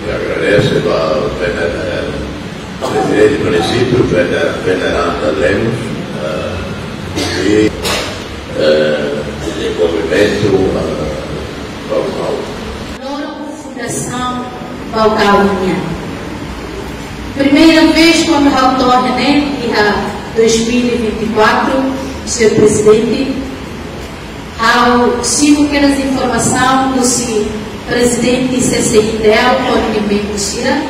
E agradece ao presidente do município, Veneranda Lemos, e desenvolvimento local. Fundação Balcaulinha. Primeira vez quando retorna, em 2024, Sr. Presidente, ao sigo aquelas informações do presidente CCI dela, Tony Bembo Cira,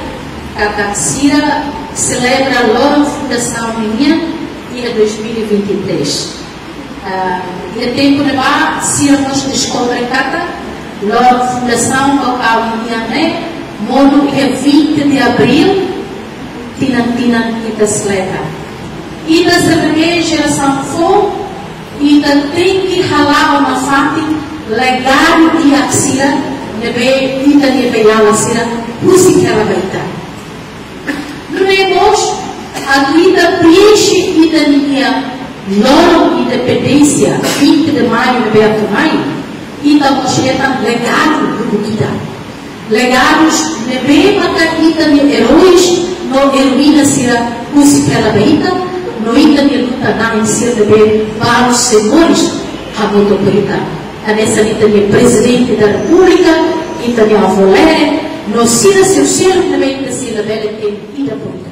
a Cira celebra a Fundação Minha em 2023. E a tempo de lá, Cira nos descobre a Fundação Local Minha, mono é 20 de abril, Tinantina e da celebra. E da segunda geração for, e tem que ralar uma parte legal de Axira. Nebe ida nebe yala sira pusi kela baita. Nós a ida preenche ida minha loro independência 20 de maio nebe atumai ida mocheta legado do Bukida. Legados nebe mata ida ni heróis no heroína sira pusi kela baita no ida ni luta na em sira nebe para os senhores a motoprita. Nessa ida ni presidente da República e também a Volere, no Cira seu cheiro também da Cira Bela tem ida por cá.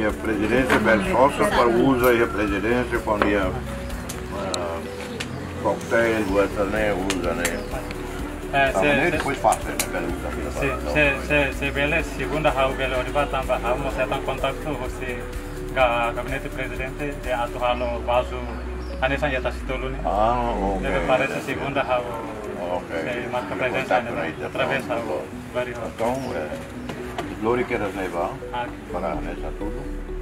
A presidência Belsossa para usa a presidência quando ia cocktail, essa né usa né. Depois fácil né se bele segunda hau bele oriba tamba hau mo setan kontakto você gabinete presidente de atualo vaso anesan ya tasitolo ni. Ok. Deve parece segunda hau. Ok. Se marca presença através hau vários. Então, Glória quer levar para nessa tudo.